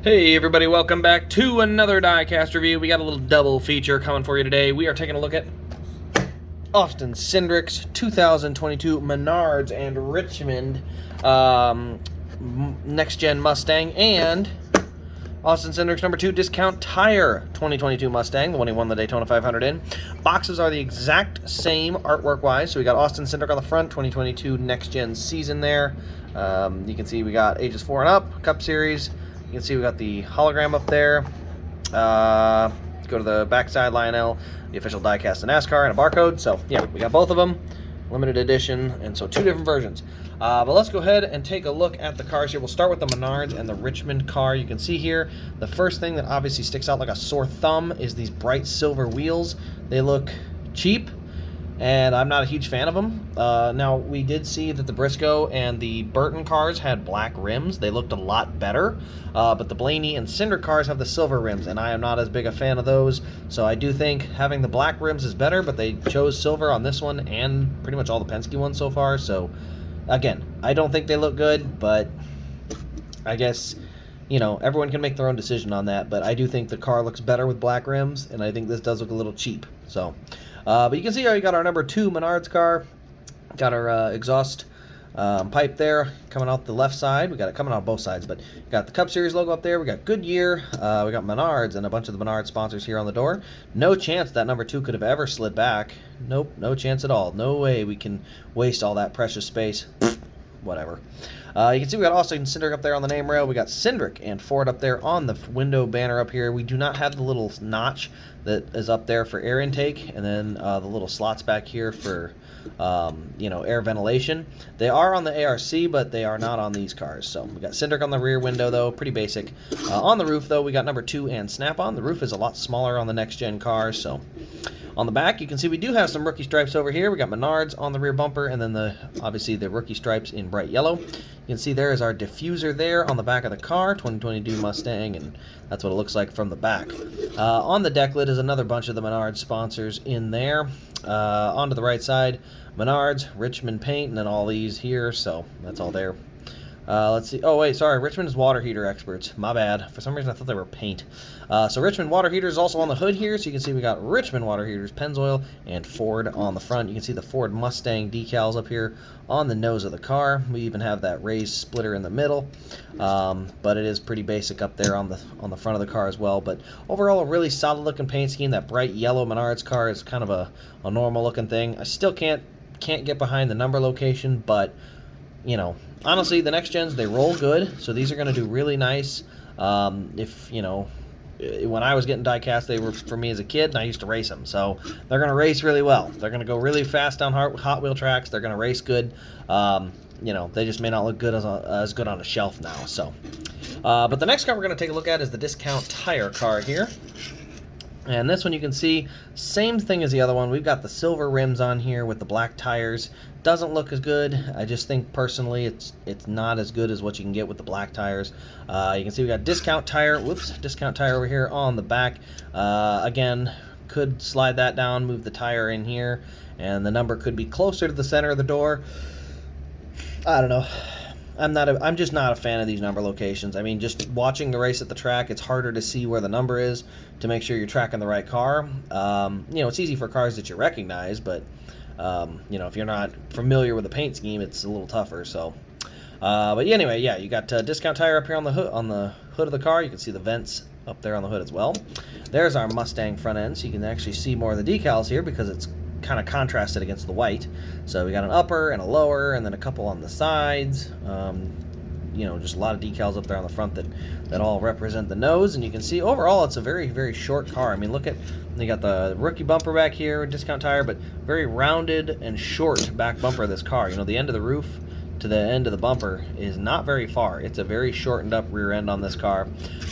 Hey everybody, welcome back to another Diecast review. We got a little double feature coming for you today. We are taking a look at Austin Cindric's 2022 Menards and Richmond next-gen Mustang, and Austin Cindric's number 2 Discount Tire 2022 Mustang, the one he won the Daytona 500 in. Boxes are the exact same artwork-wise, so we got Austin Cindric on the front, 2022 next-gen season there. You can see we got ages 4 and up, Cup Series. You can see we got the hologram up there. Go to the backside, Lionel, the official diecast of NASCAR, and a barcode. So, yeah, we got both of them. Limited edition, and so 2 different versions. But let's go ahead and take a look at the cars here. We'll start with the Menards and the Richmond car. You can see here, the first thing that obviously sticks out like a sore thumb is these bright silver wheels. They look cheap, and I'm not a huge fan of them. Now, we did see that the Briscoe and the Burton cars had black rims. They looked a lot better, but the Blaney and Cindric cars have the silver rims, and I am not as big a fan of those. So I do think having the black rims is better, but they chose silver on this one and pretty much all the Penske ones so far. So, again, I don't think they look good, but I guess, you know, everyone can make their own decision on that. But I do think the car looks better with black rims, and I think this does look a little cheap. So, but you can see how you got our number 2 Menards car. Got our exhaust pipe there coming out the left side. We got it coming out both sides, but got the Cup Series logo up there. We got Goodyear. We got Menards and a bunch of the Menards sponsors here on the door. No chance that number 2 could have ever slid back. Nope, no chance at all. No way we can waste all that precious space. Whatever. You can see we got Austin Cindric up there on the name rail. We got Cindric and Ford up there on the window banner up here. We do not have the little notch that is up there for air intake, and then the little slots back here for you know, air ventilation. They are on the ARC, but they are not on these cars. So we got Cindric on the rear window, though, pretty basic. On the roof, though, we got number 2 and Snap-on. The roof is a lot smaller on the next-gen cars, so on the back, you can see we do have some rookie stripes over here. We got Menards on the rear bumper, and then obviously the rookie stripes in bright yellow. You can see there is our diffuser there on the back of the car, 2022 Mustang, and that's what it looks like from the back. On the deck lid is another bunch of the Menards sponsors in there. Onto the right side, Menards, Richmond paint, and then all these here, so that's all there. Let's see. Oh, wait, sorry. Richmond is water heater experts. My bad. For some reason, I thought they were paint. So Richmond water heater is also on the hood here. So you can see we got Richmond water heaters, Pennzoil, and Ford on the front. You can see the Ford Mustang decals up here on the nose of the car. We even have that raised splitter in the middle. But it is pretty basic up there on the front of the car as well. But overall, a really solid looking paint scheme. That bright yellow Menards car is kind of a normal looking thing. I still can't get behind the number location, but you know, honestly, the next gens, they roll good, so these are going to do really nice. If, you know, when I was getting diecast, they were for me as a kid, and I used to race them, so they're going to race really well. They're going to go really fast down Hot Wheel tracks. They're going to race good. You know, they just may not look good as good on a shelf now. So, but the next car we're going to take a look at is the Discount Tire car here. And this one you can see, same thing as the other one. We've got the silver rims on here with the black tires. Doesn't look as good. I just think personally it's not as good as what you can get with the black tires. You can see we got Discount Tire. Whoops, Discount Tire over here on the back. Again, could slide that down, move the tire in here, and the number could be closer to the center of the door. I don't know. I'm just not a fan of these number locations. I mean, just watching the race at the track, it's harder to see where the number is to make sure you're tracking the right car. You know, it's easy for cars that you recognize, but you know, if you're not familiar with the paint scheme, it's a little tougher. So, but yeah, anyway, yeah, you got Discount Tire up here on the hood of the car. You can see the vents up there on the hood as well. There's our Mustang front end, so you can actually see more of the decals here because it's kind of contrasted against the white. So we got an upper and a lower, and then a couple on the sides. You know, just a lot of decals up there on the front that all represent the nose. And you can see overall it's a very, very short car. I mean, look at, they got the rookie bumper back here, Discount Tire, but very rounded and short back bumper of this car. You know, the end of the roof to the end of the bumper is not very far. It's a very shortened up rear end on this car.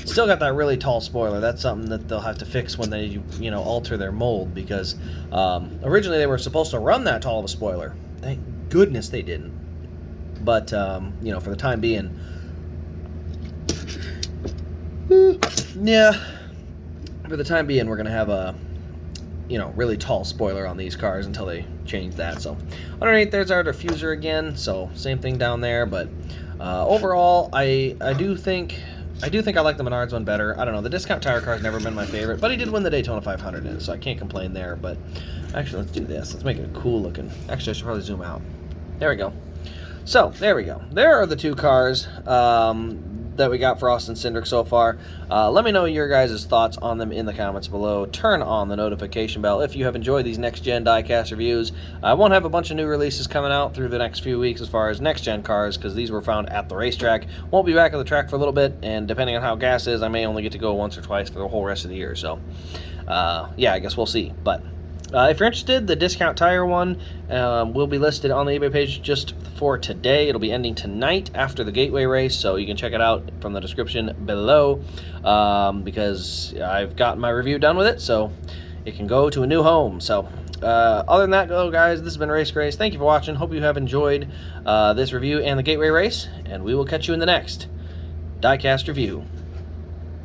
Still got that really tall spoiler. That's something that they'll have to fix when they, you know, alter their mold, because originally they were supposed to run that tall of a spoiler. Thank goodness they didn't. But you know, for the time being, yeah, for the time being, we're gonna have a, you know, really tall spoiler on these cars until they change that. So underneath there's our diffuser again, so same thing down there. But overall, I do think I do think I like the Menards one better. I don't know. The discount tire car has never been my favorite, but he did win the Daytona 500 in it, so I can't complain there. But actually, let's do this. Let's make it cool looking. Actually, I should probably zoom out. There we go. So, there we go. There are the two cars that we got for Austin Cindric so far. Let me know your guys' thoughts on them in the comments below. Turn on the notification bell if you have enjoyed these next-gen diecast reviews. I won't have a bunch of new releases coming out through the next few weeks as far as next-gen cars, because these were found at the racetrack. Won't be back at the track for a little bit, and depending on how gas is, I may only get to go once or twice for the whole rest of the year. So, yeah, I guess we'll see. But if you're interested, the discount tire one will be listed on the eBay page just for today. It'll be ending tonight after the Gateway race, so you can check it out from the description below, because I've got my review done with it, so it can go to a new home. So other than that, guys, this has been Race Grace. Thank you for watching. Hope you have enjoyed this review and the Gateway race, and we will catch you in the next diecast review.